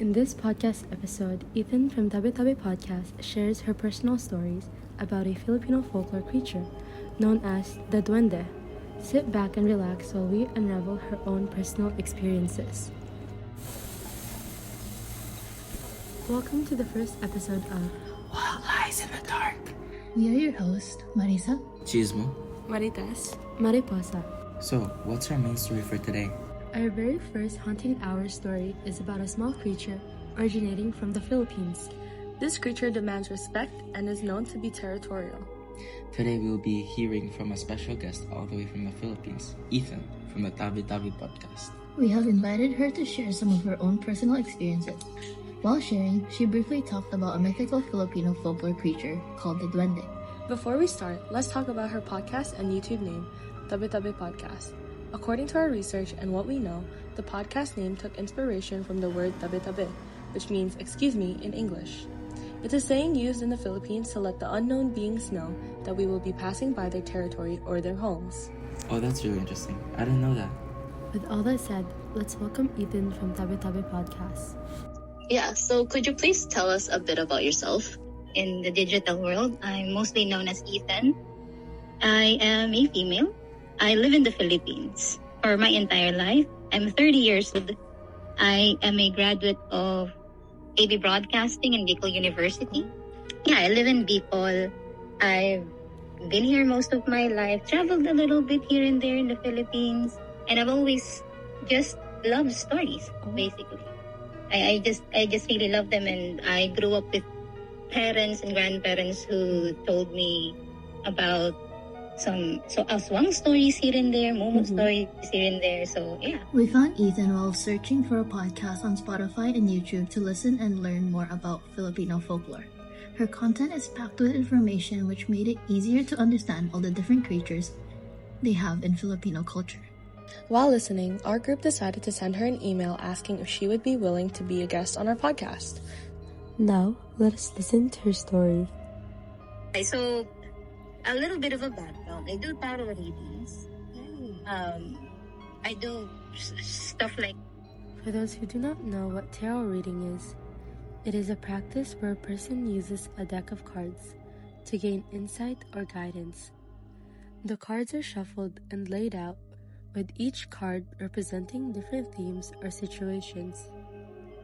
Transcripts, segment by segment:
In this podcast episode, Ethan from Tabi Tabi Podcast shares her personal stories about a Filipino folklore creature known as the Duwende. Sit back and relax while we unravel her own personal experiences. Welcome to the first episode of What Lies in the Dark. We are your hosts, Marisa, Chismo. Maritas, Mariposa. So, what's our main story for today? Our very first Haunting Hour story is about a small creature originating from the Philippines. This creature demands respect and is known to be territorial. Today we will be hearing from a special guest all the way from the Philippines, Ethan from the Tabi Tabi Podcast. We have invited her to share some of her own personal experiences. While sharing, she briefly talked about a mythical Filipino folklore creature called the Duwende. Before we start, let's talk about her podcast and YouTube name, Tabi Tabi Podcast. According to our research and what we know, the podcast name took inspiration from the word tabi tabi, which means excuse me in English. It's a saying used in the Philippines to let the unknown beings know that we will be passing by their territory or their homes. Oh, that's really interesting. I didn't know that. With all that said, let's welcome Ethan from Tabi Tabi Podcast. Yeah, so could you please tell us a bit about yourself? In the digital world, I'm mostly known as Ethan. I am a female. I live in the Philippines for my entire life. I'm 30 years old. I am a graduate of AB Broadcasting in Bicol University. Yeah, I live in Bicol. I've been here most of my life, traveled a little bit here and there in the Philippines, and I've always just loved stories, basically. I just really love them, and I grew up with parents and grandparents who told me about some aswang stories here and there, momo stories here and there. So yeah. We found Ethan while searching for a podcast on Spotify and YouTube to listen and learn more about Filipino folklore. Her content is packed with information which made it easier to understand all the different creatures they have in Filipino culture. While listening, our group decided to send her an email asking if she would be willing to be a guest on our podcast. Now, let us listen to her story. Okay, so a little bit of a background. I do tarot readings. I do stuff like... For those who do not know what tarot reading is, it is a practice where a person uses a deck of cards to gain insight or guidance. The cards are shuffled and laid out, with each card representing different themes or situations.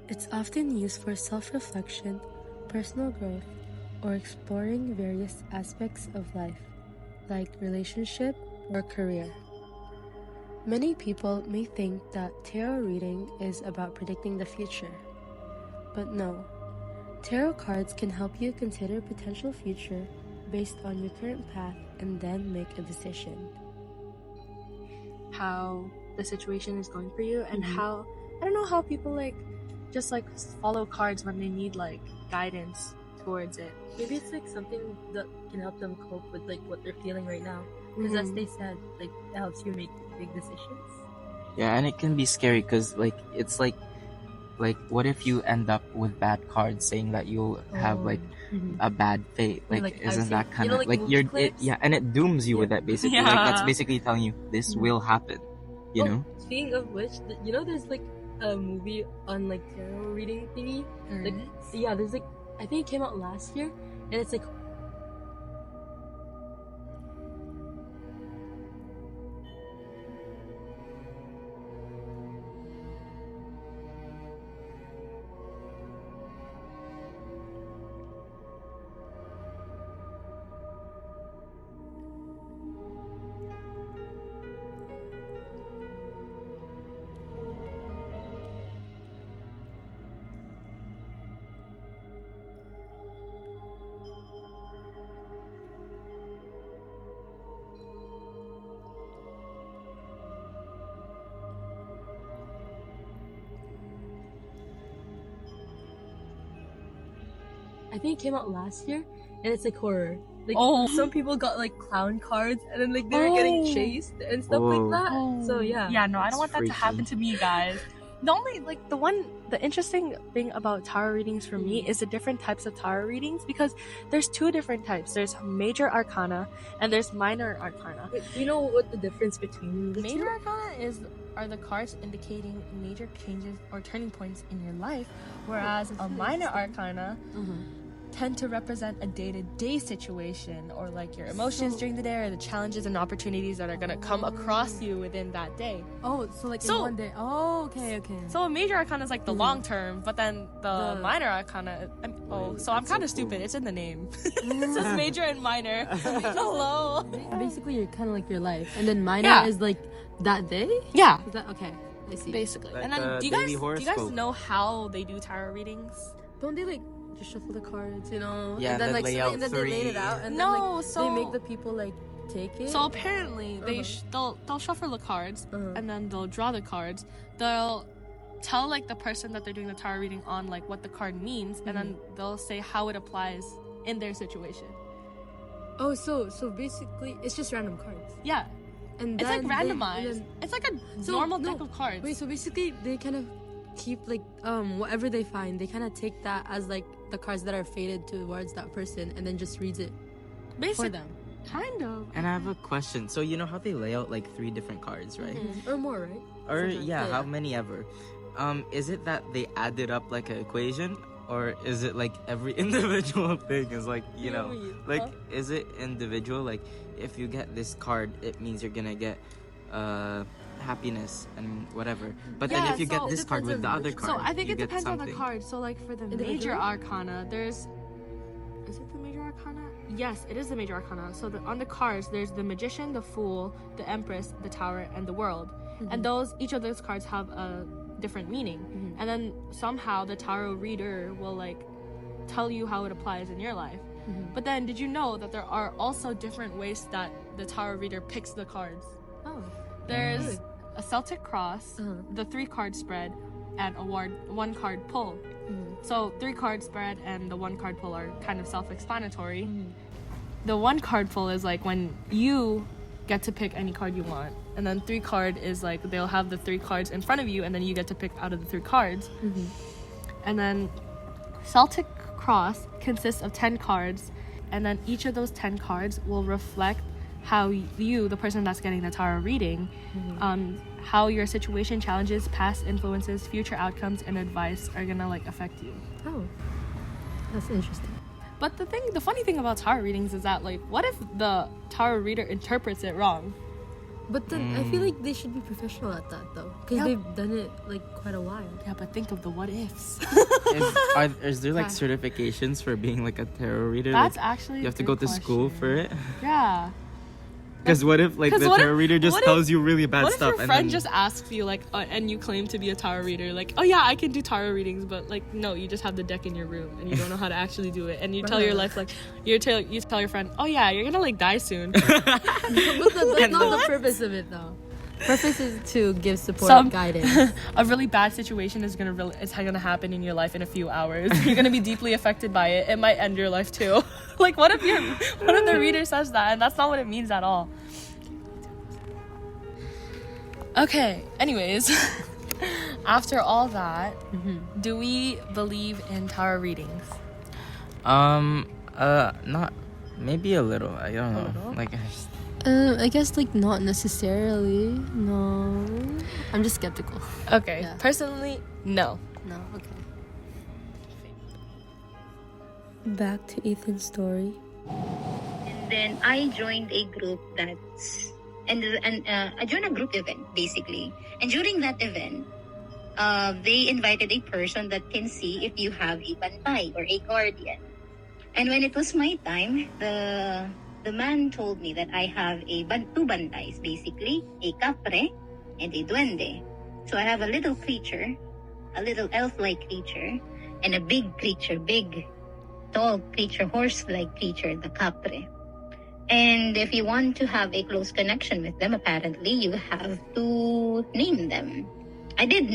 It's often used for self-reflection, personal growth, or exploring various aspects of life, like relationship or career. Many people may think that tarot reading is about predicting the future. But no, tarot cards can help you consider potential future based on your current path and then make a decision. How the situation is going for you and how, I don't know, how people just follow cards when they need guidance towards it. Maybe it's something that can help them cope with what they're feeling right now, because as they said, it helps you make big decisions. Yeah, and it can be scary because it's like what if you end up with bad cards saying that you'll have a bad fate? Isn't that kind of and it dooms you with that basically. Yeah. That's basically telling you this will happen. You know. Speaking of which, there's a movie on tarot reading thingy. There's I think it came out last year, and it's I think it came out last year, and it's horror. Some people got clown cards, and then they were getting chased and stuff like that. So yeah. Yeah, no, I don't want that to freaky. happen to me, guys. The only the interesting thing about tarot readings for me is the different types of tarot readings, because there's two different types. There's major arcana and there's minor arcana. Do you know what the difference between the Major two? arcana are the cards indicating major changes or turning points in your life, whereas a minor arcana tend to represent a day-to-day situation, or like your emotions during the day, or the challenges and opportunities that are going to come across you within that day. Oh, so like in one day. Oh, okay. So a major arcana is like the long term, but then the minor arcana, I'm kind of stupid. It's in the name. It says major and minor. Hello. Basically, you're kind of like your life, and then minor is like that day. Yeah. Is that okay? I see. Basically. Like and then do you guys know how they do tarot readings? Don't they like just shuffle the cards, you know? Yeah, and then like lay out and then three. they lay it out, and No, then like so they make the people like take it. So apparently they'll shuffle the cards, and then they'll draw the cards. They'll tell like the person that they're doing the tarot reading on like what the card means, and then they'll say how it applies in their situation. Oh, so basically it's just random cards. Yeah. And it's like then randomized. It's like a normal deck of cards. Wait, so basically they kind of keep like whatever they find, they kind of take that as like the cards that are faded towards that person, and then just reads it for them. Kind of. And I have a question. So you know how they lay out like 3 different cards, right? Or more, right? Or how many ever? Is it that they added up like an equation, or is it like every individual thing is like, you know, like is it individual? Like if you get this card, it means you're gonna get happiness and whatever. But then if you get this card with the other card, so I think you it get depends on the something. card. So like for the major arcana, is it the major arcana? Yes, it is the major arcana. So on the cards, there's the Magician, the Fool, the Empress, the Tower, and the World. And each of those cards have a different meaning. And then somehow the tarot reader will like tell you how it applies in your life. But then did you know that there are also different ways that the tarot reader picks the cards? Oh. There's a Celtic cross, the 3-card spread, and a 1-card pull. So 3-card spread and the 1-card pull are kind of self-explanatory. The 1-card pull is like when you get to pick any card you want, and then 3-card is like they'll have the 3 cards in front of you, and then you get to pick out of the 3 cards. And then Celtic cross consists of 10 cards, and then each of those 10 cards will reflect how you, the person that's getting the tarot reading, how your situation, challenges, past influences, future outcomes, and advice are gonna like affect you. Oh, that's interesting. But the funny thing about tarot readings is that like, what if the tarot reader interprets it wrong? But then I feel like they should be professional at that though, because they've done it like quite a while. Yeah, but think of the what ifs. Is there like certifications for being like a tarot reader? That's like, actually you have to go to school for it. Yeah. Because what if like the tarot reader just tells you really bad stuff? What if your friend just asks you like, and you claim to be a tarot reader, like, oh yeah, I can do tarot readings, but like, no, you just have the deck in your room and you don't know how to actually do it, and you tell your life like, you tell your friend, oh yeah, you're gonna like die soon. But that's not the purpose of it though. Purpose is to give support and guidance. A really bad situation is gonna happen in your life in a few hours. You're gonna be deeply affected by it. It might end your life too. Like what if the reader says that and that's not what it means at all? Okay, anyways, after all that, do we believe in tarot readings? Not maybe a little. I don't know. Like I guess like not necessarily. No, I'm just skeptical. Okay, Yeah. Personally, no. No, okay. Back to Ethan's story. And then I joined a group I joined a group event basically. And during that event, they invited a person that can see if you have a bantay or a guardian. And when it was my time, the man told me that I have two bantays, basically, a capre and a duende. So I have a little creature, a little elf-like creature, and a big creature, big, tall creature, horse-like creature, the capre. And if you want to have a close connection with them, apparently, you have to name them. I did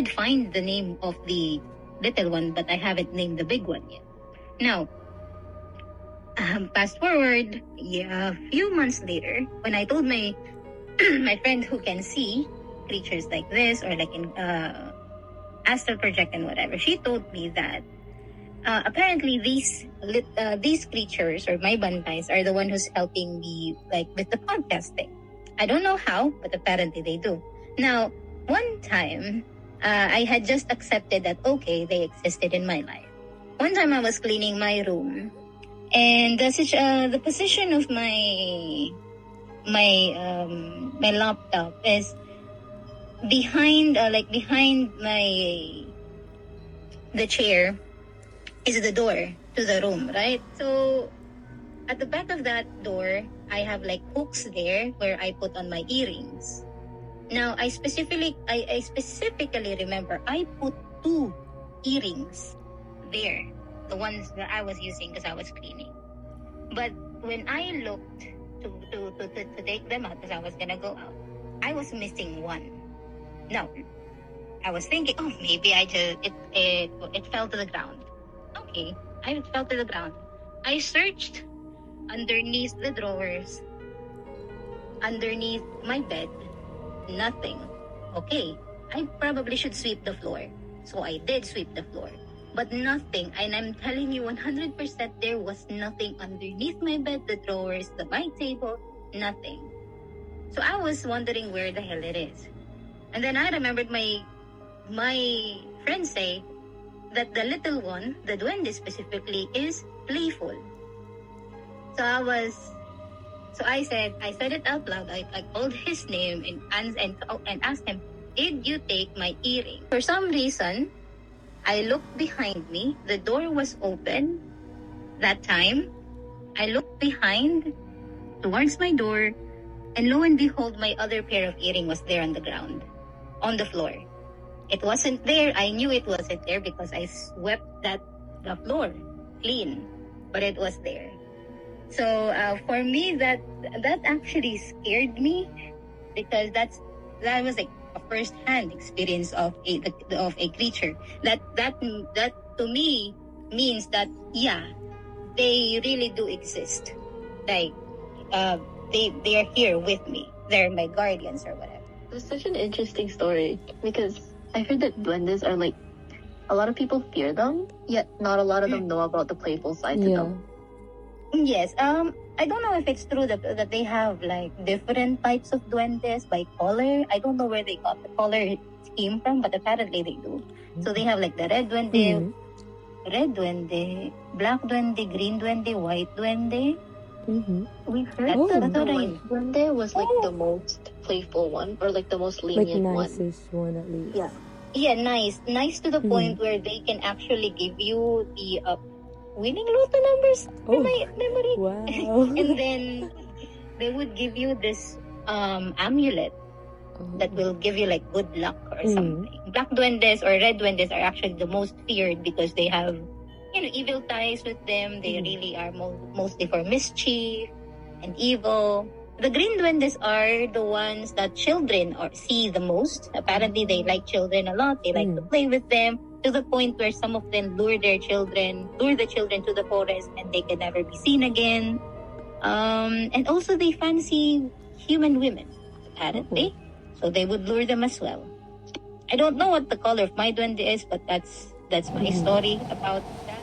find the name of the little one, but I haven't named the big one yet. Now, fast forward, a few months later, when I told my my friend who can see creatures like this or like in astral project and whatever, she told me that apparently these creatures or my bantays are the one who's helping me like with the podcasting. I don't know how, but apparently they do. Now, one time, I had just accepted that, okay, they existed in my life. One time I was cleaning my room, and the position of my laptop is behind the chair is the door to the room, right? So at the back of that door, I have like hooks there where I put on my earrings. Now I specifically remember I put 2 earrings there, the ones that I was using because I was cleaning. But when I looked to take them out because I was gonna go out, I was missing one. Now I was thinking, oh, maybe it fell to the ground. Okay, it fell to the ground. I searched underneath the drawers, underneath my bed, nothing. Okay, I probably should sweep the floor. So I did sweep the floor, but nothing. And I'm telling you 100% there was nothing underneath my bed, the drawers, my table, nothing. So I was wondering where the hell it is. And then I remembered my friends say that the little one, the duende specifically, is playful. So I said it out loud. I called his name and asked him, "Did you take my earring?" For some reason, I looked behind me. The door was open that time. I looked behind towards my door, and lo and behold, my other pair of earring was there on the ground, on the floor. It wasn't there. I knew it wasn't there because I swept the floor clean, but it was there. So for me, that actually scared me because that was like a first-hand experience of a creature. That to me means that they really do exist. Like they are here with me. They're my guardians or whatever. It's such an interesting story because I heard that duendes are like, a lot of people fear them, yet not a lot of them know about the playful side to them. Yes. I don't know if it's true that they have like different types of duendes by color. I don't know where they got the color scheme from, but apparently they do. So they have like the red duende, black duende, green duende, white duende. We heard that the white duende was like the most playful one, or like the most lenient one. Like nicest one at least. Yeah, nice to the point where they can actually give you the winning lotto numbers in my memory. Wow. And then they would give you this amulet that will give you like good luck or something. Black duendes or red duendes are actually the most feared because they have evil ties with them. They really are mostly for mischief and evil. The green duendes are the ones that children see the most. Apparently they like children a lot. They like to play with them, to the point where some of them lure the children to the forest and they can never be seen again. And also they fancy human women, apparently. So they would lure them as well. I don't know what the color of my duende is, but that's my story about that.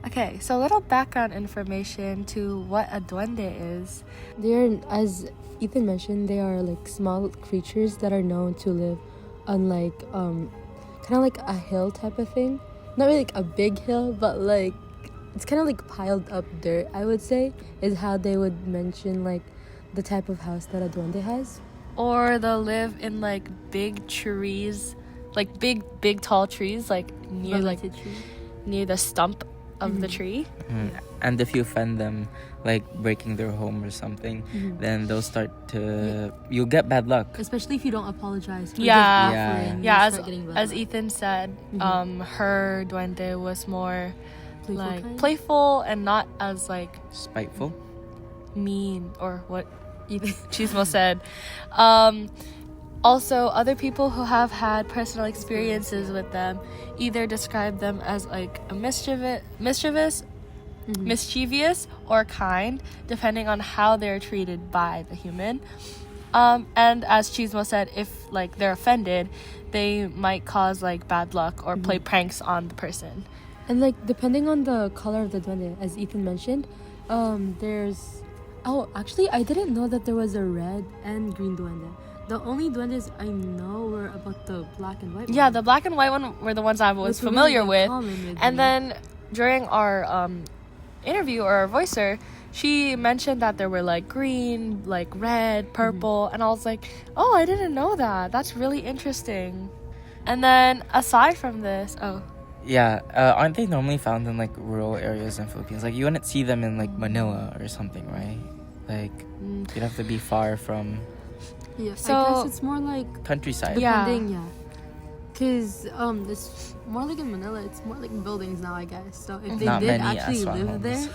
Okay, so a little background information to what a duende is. They're, as Ethan mentioned, they are like small creatures that are known to live on like kind of like a hill type of thing. Not really like a big hill, but like it's kind of like piled up dirt, I would say, is how they would mention like the type of house that a duende has. Or they'll live in like big trees, like big tall trees, like near the stump of the tree. And if you offend them, like breaking their home or something, then they'll start to you'll get bad luck, especially if you don't apologize for as Ethan said. Her duende was more playful and not as like spiteful, mean, or what Chismo said. Also, other people who have had personal experiences with them either describe them as like a mischievous, or kind, depending on how they're treated by the human. And as Chismo said, if like they're offended, they might cause like bad luck or play pranks on the person. And like depending on the color of the duende, as Ethan mentioned, there's actually I didn't know that there was a red and green duende. the only duendes I know were about the black and white one. Yeah, the black and white one were the ones I was familiar with. And then during our interview, or our voicer, she mentioned that there were like green, like red, purple, and I was like, oh, I didn't know that. That's really interesting. And then aside from this, yeah, aren't they normally found in like rural areas in Philippines? Like you wouldn't see them in like Manila or something, right? Like you'd have to be far from. Yeah, so I guess it's more like countryside. Depending, yeah. Cause it's more like in Manila. It's more like buildings now, I guess. So if they did actually live there.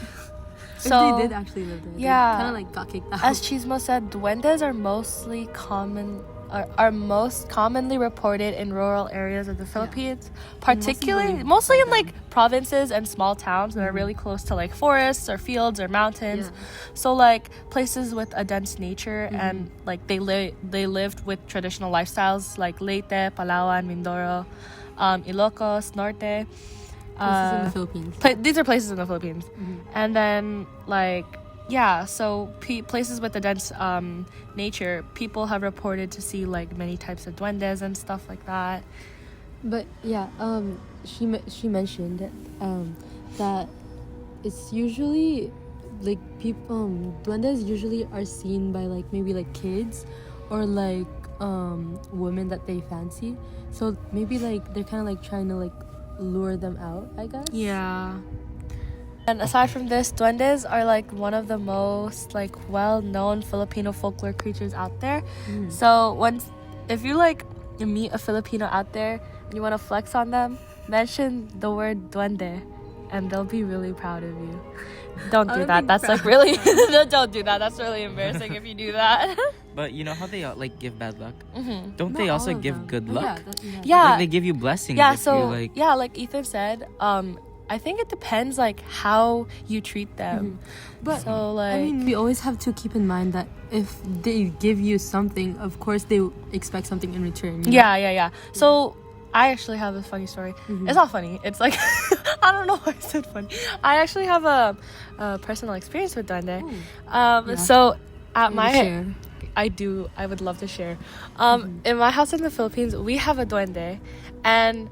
So, if they did actually live there, yeah, kind of like got kicked out. As Chismo said, duendes are most commonly reported in rural areas of the Philippines, particularly mostly in like provinces and small towns that are really close to like forests or fields or mountains. So like places with a dense nature and like they lived with traditional lifestyles like Leyte, Palawan, Mindoro, Ilocos, Norte. Places in the Philippines. These are places in the Philippines. And then like so places with a dense nature, people have reported to see like many types of duendes and stuff like that. But yeah, she mentioned that it's usually like people duendes usually are seen by like maybe like kids or like women that they fancy. So maybe like they're kind of like trying to like lure them out, I guess. Yeah. And aside from this, duendes are like one of the most like well-known Filipino folklore creatures out there. So if you like you meet a Filipino out there and you want to flex on them, mention the word duende and they'll be really proud of you. Don't do that. That's like really don't do that. That's really embarrassing if you do that. But you know how they like give bad luck? Don't they also give good luck? Yeah. Like they give you blessings. Yeah, if so you, like Ethan said, I think it depends like how you treat them. But so like I mean, we always have to keep in mind that if they give you something, of course they expect something in return. Yeah. So I actually have a funny story. It's not funny. It's like I don't know why I said funny. I actually have a personal experience with duende. So at my I would love to share. In my house in the Philippines, we have a duende, and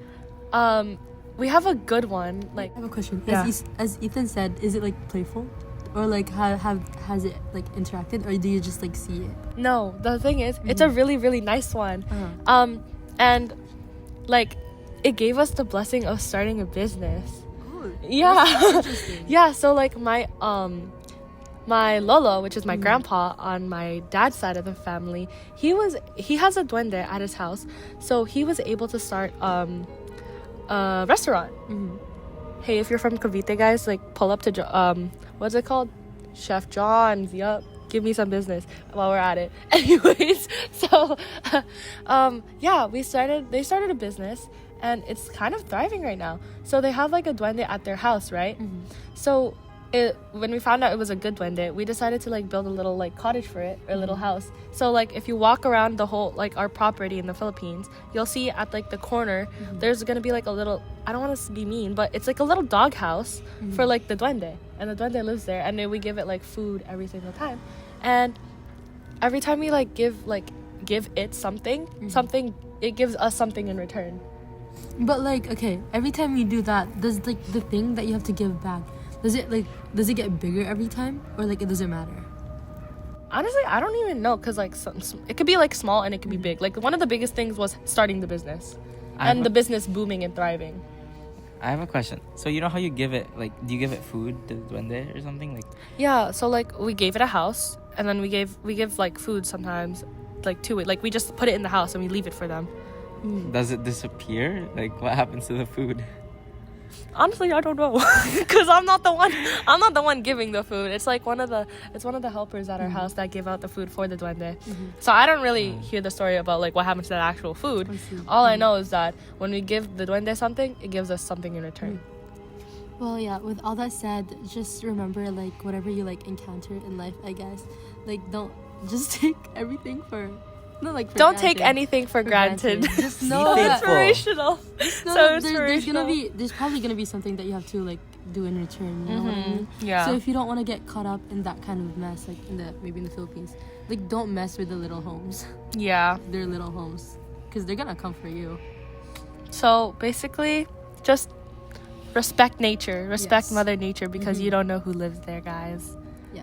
we have a good one. Like I have a question. Yeah. As Ethan said, is it like playful, or like has it like interacted, or do you just like see it? No, the thing is, it's a really really nice one. And like it gave us the blessing of starting a business. Yeah. So like my lolo, which is my grandpa on my dad's side of the family, he has a duende at his house, so he was able to start a restaurant. Hey, if you're from Cavite, guys, like pull up to what's it called, Chef John's. Yup, give me some business while we're at it. Anyways, so they started a business and it's kind of thriving right now. So they have like a duende at their house, right? So when we found out it was a good duende, we decided to like build a little like cottage for it, or a little house. So like if you walk around the whole like our property in the Philippines, you'll see at like the corner there's gonna be like a little, I don't want to be mean, but it's like a little dog house for like the duende, and the duende lives there, and then we give it like food every single time, and every time we like give it something, it gives us something in return. But like, okay, every time you do that, does like the thing that you have to give back, does it get bigger every time, or like it doesn't matter? Honestly, I don't even know, because like it could be like small and it could be big. Like one of the biggest things was starting the business and the business booming and thriving. I have a question. So you know how you give it, like, do you give it food to the duende or something? Like, yeah, so like we gave it a house, and then we give like food sometimes, like to it. Like we just put it in the house and we leave it for them. Does it disappear? Like, what happens to the food? Honestly, I don't know, because I'm not the one giving the food. It's like one of the helpers at our house that give out the food for the duende. So I don't really hear the story about like what happens to that actual food. All I know is that when we give the duende something, it gives us something in return. Well, yeah, with all that said, just remember, like, whatever you like encounter in life, I guess, like, don't just take everything for Not like don't take anything for granted. Just know know that. Inspirational. There's probably gonna be something that you have to like do in return. You know what I mean? Yeah. So if you don't want to get caught up in that kind of mess, like maybe in the Philippines, like don't mess with the little homes. Yeah. They're little homes, because they're gonna come for you. So basically, just respect nature, respect Mother Nature, because you don't know who lives there, guys. Yeah.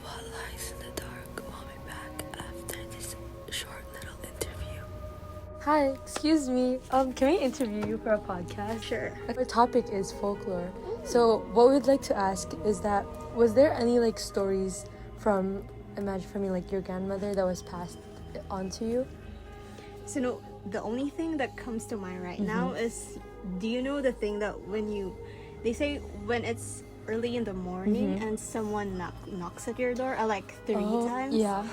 What lies in the dark? We'll be back after this short little interview. Hi, excuse me. Can we interview you for a podcast? Sure. Our topic is folklore. So what we'd like to ask is that, was there any like stories from like your grandmother that was passed on to you? So no, the only thing that comes to mind right now is, do you know the thing that they say when it's early in the morning and someone knocks at your door like 3 times? Yeah.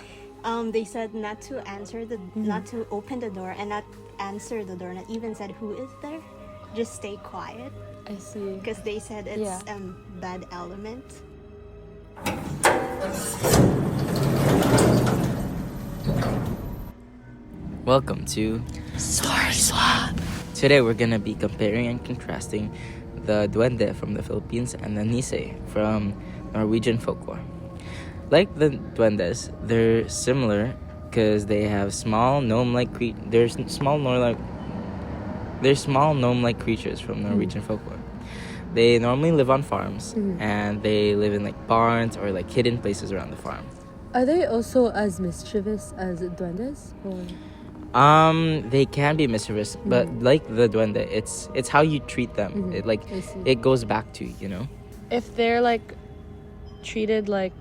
They said not to answer not to open the door and not answer the door, and it even said who is there. Just stay quiet. I see. Because they said it's bad element. Welcome to Story Swap. Today we're gonna be comparing and contrasting the Duwende from the Philippines and the Nise from Norwegian folklore. Like the Duendes, they're similar because they have small gnome-like gnome-like creatures from Norwegian folklore. They normally live on farms and they live in like barns or like hidden places around the farm. Are they also as mischievous as duendes? Or? They can be mischievous, but like the Duende, it's how you treat them. It goes back to, you know. If they're like treated like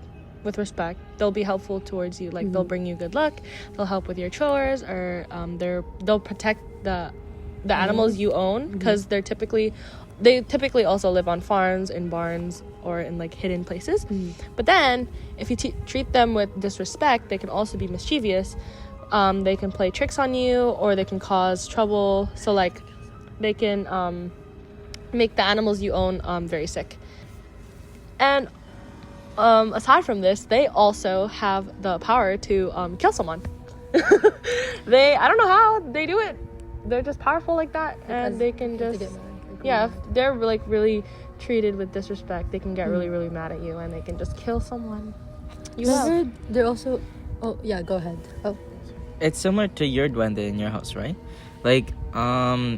with respect, they'll be helpful towards you. Like they'll bring you good luck. They'll help with your chores, or they'll protect the animals you own, because they typically also live on farms, in barns, or in like hidden places. But then if you treat them with disrespect, they can also be mischievous. They can play tricks on you, or they can cause trouble. So like they can make the animals you own very sick. And aside from this, they also have the power to kill someone. I don't know how they do it. They're just powerful like that, and they can just if they're like really treated with disrespect, they can get really, really mad at you, and they can just kill someone. They're also... Oh, yeah, go ahead. Oh. It's similar to your Duende in your house, right? Like,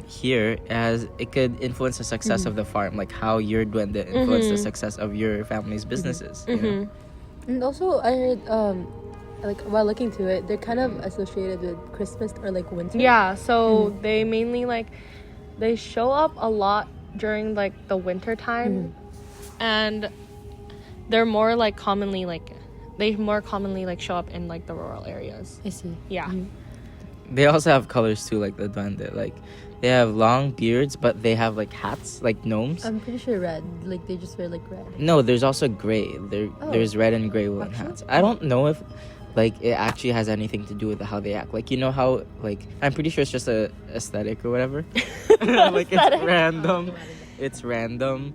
here, as it could influence the success of the farm, like how your Duende influenced the success of your family's businesses. You know? And also, I heard, like, while looking to it, they're kind of associated with Christmas or, like, winter. Yeah, so they mainly, like, they show up a lot during, like, the winter time. And they're more, like, commonly, like... They more commonly like show up in like the rural areas. I see. Yeah. They also have colors too, like the Duende. Like they have long beards, but they have like hats, like gnomes. I'm pretty sure red. Like they just wear like red. No, there's also gray. There's red and gray woolen hats. I don't know if like it actually has anything to do with how they act. Like you know how like I'm pretty sure it's just a aesthetic or whatever. Like it's random. It's random.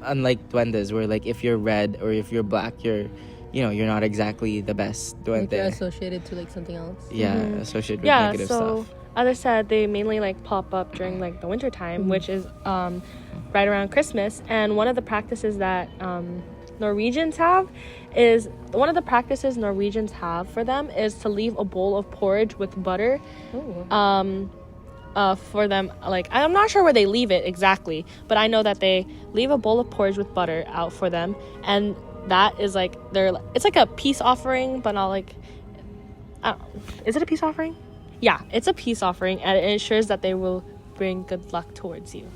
Unlike Duendes, where like if you're red or if you're black, you're not exactly the best Duende. Like you're associated to like something else. Yeah, associated with negative stuff. As I said, they mainly like pop up during like the winter time, which is right around Christmas. And one of the practices that Norwegians have for them is to leave a bowl of porridge with butter. For them, like I'm not sure where they leave it exactly, but I know that they leave a bowl of porridge with butter out for them, and that is like it's like a peace offering, but not like is it a peace offering? Yeah, it's a peace offering, and it ensures that they will bring good luck towards you.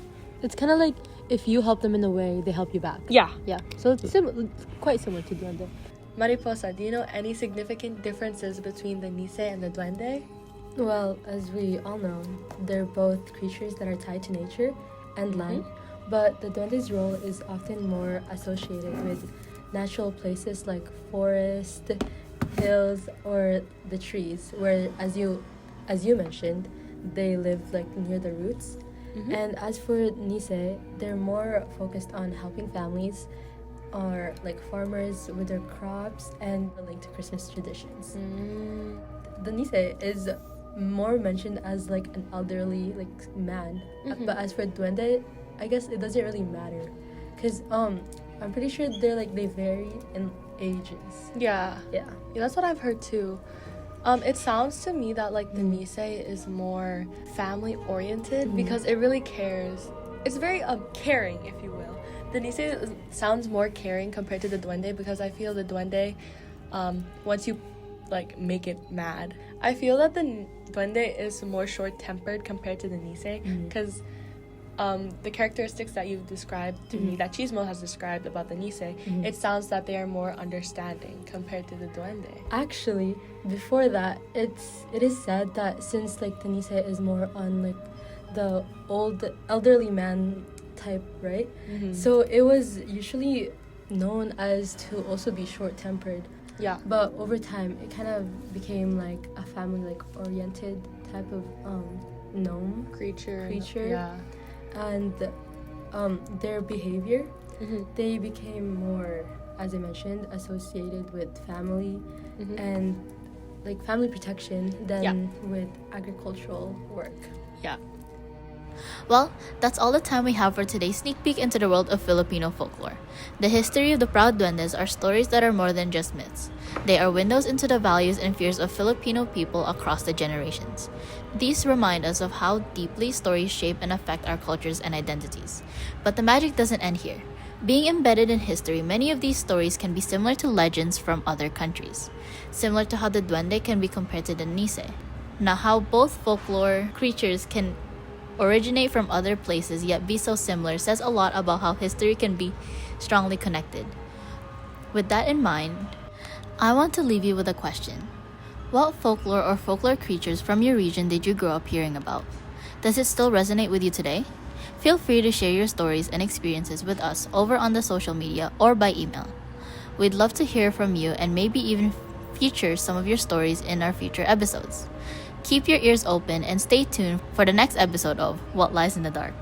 It's kind of like if you help them in a way, they help you back. Yeah. So it's quite similar to Duende. Mariposa, do you know any significant differences between the Nise and the Duende? Well, as we all know, they're both creatures that are tied to nature and land, but the Duende's role is often more associated with natural places like forest, hills, or the trees, where as you mentioned, they live like near the roots. And as for Nise, they're more focused on helping families are like farmers with their crops and linked to Christmas traditions. The Nisei is more mentioned as like an elderly like man, but as for Duende, I guess it doesn't really matter, because I'm pretty sure they vary in ages. Yeah, that's what I've heard too. It sounds to me that like the Nisei is more family oriented because it really cares. It's very caring, if you will. The Nisei sounds more caring compared to the Duende, because I feel the Duende, once you like make it mad, I feel that the Duende is more short-tempered compared to the Nisei, because the characteristics that you've described to me, that Chismo has described about the Nisei, it sounds that they are more understanding compared to the Duende. Actually, before that, it is said that since like the Nisei is more on like the old elderly man type, right? So it was usually known as to also be short-tempered. Yeah. But over time, it kind of became like a family like oriented type of gnome creature. Yeah. And their behavior, they became more, as I mentioned, associated with family and like family protection than with agricultural work. Yeah. Well, that's all the time we have for today's sneak peek into the world of Filipino folklore. The history of the Proud Duendes are stories that are more than just myths. They are windows into the values and fears of Filipino people across the generations. These remind us of how deeply stories shape and affect our cultures and identities. But the magic doesn't end here. Being embedded in history, many of these stories can be similar to legends from other countries. Similar to how the Duende can be compared to the Nisei. Now, how both folklore creatures can originate from other places yet be so similar says a lot about how history can be strongly connected. With that in mind, I want to leave you with a question. What folklore or folklore creatures from your region did you grow up hearing about? Does it still resonate with you today? Feel free to share your stories and experiences with us over on the social media or by email. We'd love to hear from you and maybe even feature some of your stories in our future episodes. Keep your ears open and stay tuned for the next episode of What Lies in the Dark.